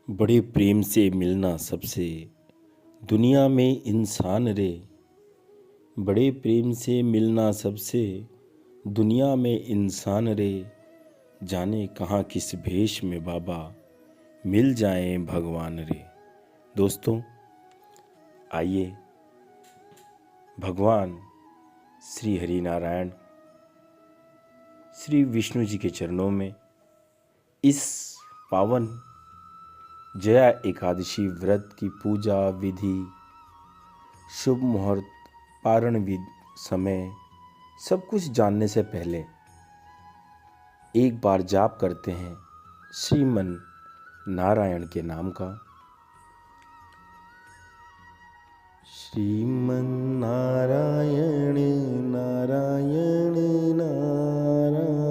बड़े प्रेम से मिलना सबसे दुनिया में इंसान रे। बड़े प्रेम से मिलना सबसे दुनिया में इंसान रे। जाने कहाँ किस भेष में बाबा मिल जाएं भगवान रे। दोस्तों, आइए भगवान श्री हरि नारायण श्री विष्णु जी के चरणों में इस पावन जया एकादशी व्रत की पूजा विधि, शुभ मुहूर्त, पारण विधि, समय सब कुछ जानने से पहले एक बार जाप करते हैं श्रीमन नारायण के नाम का। श्रीमन नारायण नारायण नारायण,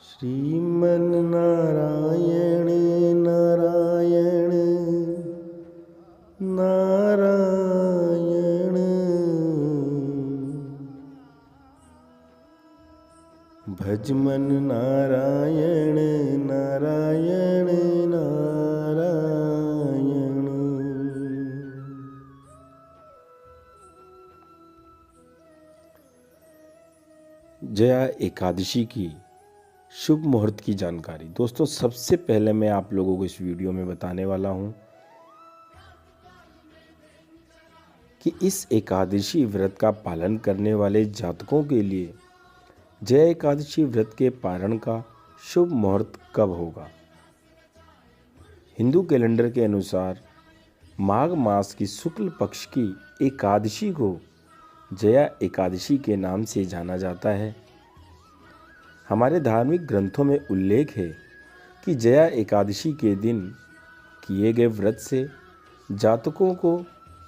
श्रीमन नारायण नारायण नारायण, भजमन नारायण नारायण नारायण। जया एकादशी की शुभ मुहूर्त की जानकारी। दोस्तों, सबसे पहले मैं आप लोगों को इस वीडियो में बताने वाला हूं कि इस एकादशी व्रत का पालन करने वाले जातकों के लिए जया एकादशी व्रत के पारण का शुभ मुहूर्त कब होगा। हिंदू कैलेंडर के अनुसार माघ मास की शुक्ल पक्ष की एकादशी को जया एकादशी के नाम से जाना जाता है। हमारे धार्मिक ग्रंथों में उल्लेख है कि जया एकादशी के दिन किए गए व्रत से जातकों को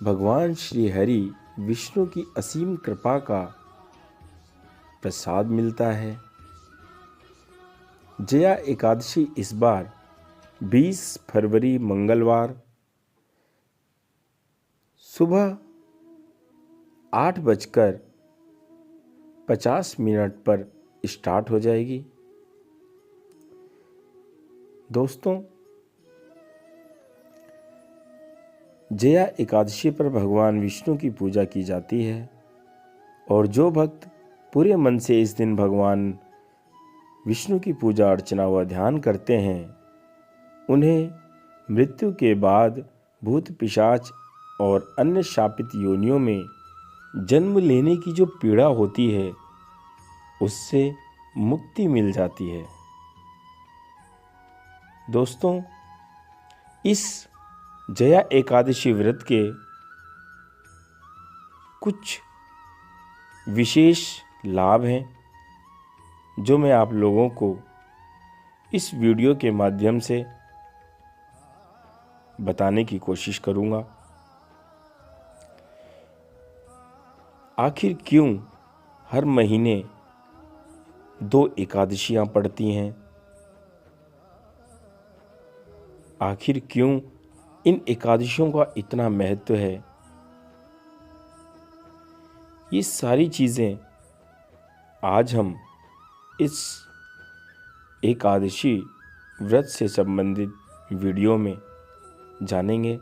भगवान श्री हरि विष्णु की असीम कृपा का प्रसाद मिलता है। जया एकादशी इस बार 20 फरवरी मंगलवार सुबह 8:50 पर स्टार्ट हो जाएगी। दोस्तों, जया एकादशी पर भगवान विष्णु की पूजा की जाती है और जो भक्त पूरे मन से इस दिन भगवान विष्णु की पूजा अर्चना व ध्यान करते हैं, उन्हें मृत्यु के बाद भूत पिशाच और अन्य शापित योनियों में जन्म लेने की जो पीड़ा होती है उससे मुक्ति मिल जाती है। दोस्तों, इस जया एकादशी व्रत के कुछ विशेष लाभ हैं जो मैं आप लोगों को इस वीडियो के माध्यम से बताने की कोशिश करूंगा। आखिर क्यों हर महीने 2 एकादशियां पड़ती हैं? आखिर क्यों इन एकादशियों का इतना महत्व है? ये सारी चीज़ें आज हम इस एकादशी व्रत से संबंधित वीडियो में जानेंगे।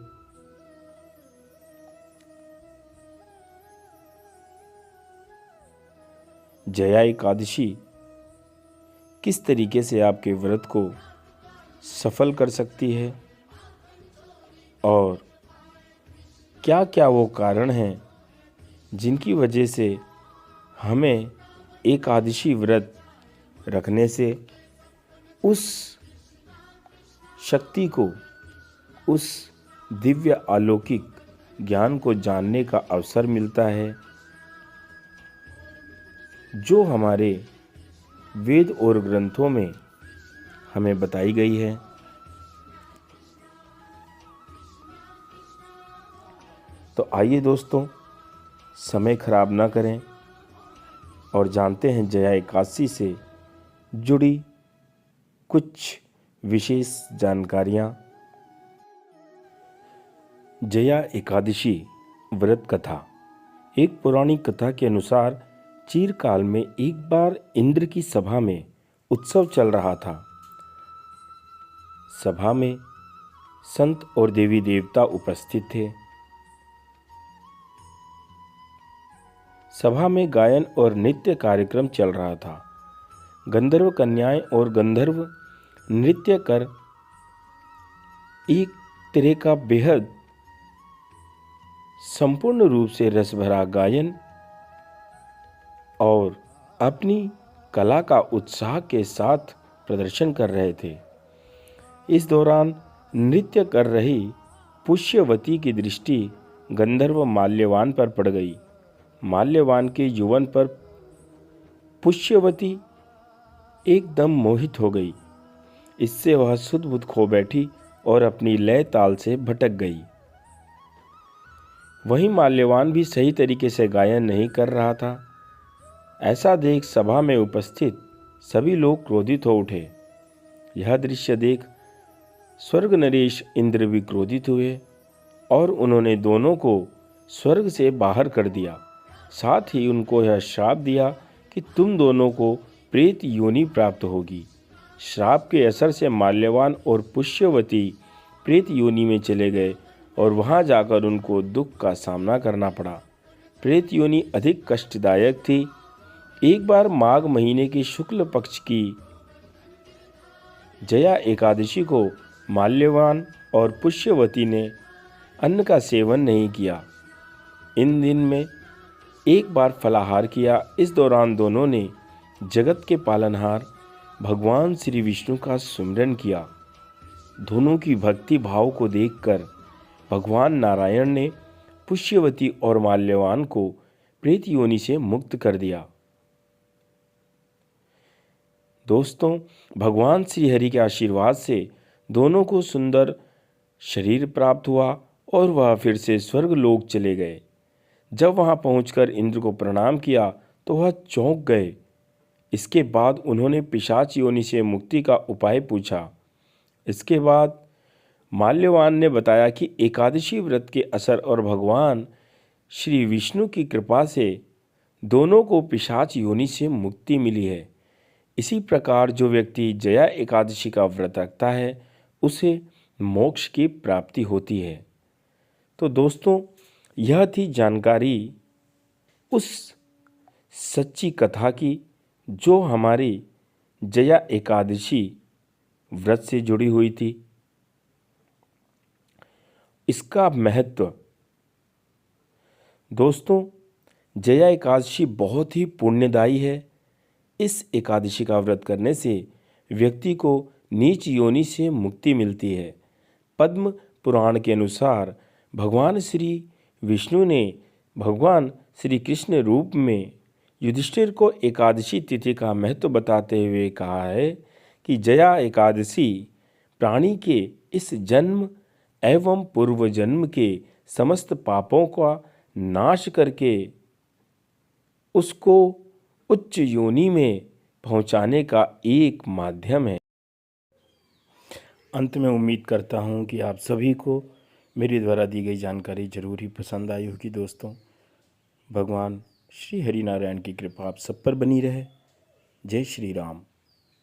जया एकादशी किस तरीके से आपके व्रत को सफल कर सकती है और क्या क्या वो कारण हैं जिनकी वजह से हमें एकादशी व्रत रखने से उस शक्ति को, उस दिव्य अलौकिक ज्ञान को जानने का अवसर मिलता है जो हमारे वेद और ग्रंथों में हमें बताई गई है। तो आइए दोस्तों, समय खराब ना करें और जानते हैं जया एकादशी से जुड़ी कुछ विशेष जानकारियाँ। जया एकादशी व्रत कथा। एक पौराणिक कथा के अनुसार चिरकाल में एक बार इंद्र की सभा में उत्सव चल रहा था। सभा में संत और देवी देवता उपस्थित थे। सभा में गायन और नृत्य कार्यक्रम चल रहा था। गंधर्व कन्याएं और गंधर्व नृत्य कर एक तरह का बेहद संपूर्ण रूप से रस भरा गायन और अपनी कला का उत्साह के साथ प्रदर्शन कर रहे थे। इस दौरान नृत्य कर रही पुष्यवती की दृष्टि गंधर्व माल्यवान पर पड़ गई। माल्यवान के यौवन पर पुष्यवती एकदम मोहित हो गई। इससे वह सुध बुध खो बैठी और अपनी लय ताल से भटक गई। वहीं माल्यवान भी सही तरीके से गायन नहीं कर रहा था। ऐसा देख सभा में उपस्थित सभी लोग क्रोधित हो उठे। यह दृश्य देख स्वर्ग नरेश इंद्र भी क्रोधित हुए और उन्होंने दोनों को स्वर्ग से बाहर कर दिया। साथ ही उनको यह श्राप दिया कि तुम दोनों को प्रेत योनि प्राप्त होगी। श्राप के असर से माल्यवान और पुष्यवती प्रेत योनि में चले गए और वहां जाकर उनको दुख का सामना करना पड़ा। प्रेत योनि अधिक कष्टदायक थी। एक बार माघ महीने के शुक्ल पक्ष की जया एकादशी को माल्यवान और पुष्यवती ने अन्न का सेवन नहीं किया। इन दिन में एक बार फलाहार किया। इस दौरान दोनों ने जगत के पालनहार भगवान श्री विष्णु का सुमिरन किया। दोनों की भक्ति भाव को देखकर भगवान नारायण ने पुष्यवती और माल्यवान को प्रेत योनि से मुक्त कर दिया। दोस्तों, भगवान श्री हरि के आशीर्वाद से दोनों को सुंदर शरीर प्राप्त हुआ और वह फिर से स्वर्ग लोक चले गए। जब वहां पहुंचकर इंद्र को प्रणाम किया तो वह चौंक गए। इसके बाद उन्होंने पिशाच योनि से मुक्ति का उपाय पूछा। इसके बाद माल्यवान ने बताया कि एकादशी व्रत के असर और भगवान श्री विष्णु की कृपा से दोनों को पिशाच योनि से मुक्ति मिली है। इसी प्रकार जो व्यक्ति जया एकादशी का व्रत रखता है उसे मोक्ष की प्राप्ति होती है। तो दोस्तों, यह थी जानकारी उस सच्ची कथा की जो हमारी जया एकादशी व्रत से जुड़ी हुई थी। इसका महत्व दोस्तों, जया एकादशी बहुत ही पुण्यदायी है। इस एकादशी का व्रत करने से व्यक्ति को नीच योनि से मुक्ति मिलती है। पद्म पुराण के अनुसार भगवान श्री विष्णु ने भगवान श्री कृष्ण रूप में युधिष्ठिर को एकादशी तिथि का महत्व बताते हुए कहा है कि जया एकादशी प्राणी के इस जन्म एवं पूर्व जन्म के समस्त पापों का नाश करके उसको उच्च योनि में पहुंचाने का एक माध्यम है। अंत में उम्मीद करता हूं कि आप सभी को मेरे द्वारा दी गई जानकारी जरूर ही पसंद आई होगी। दोस्तों, भगवान श्री हरि नारायण की कृपा आप सब पर बनी रहे। जय श्री राम।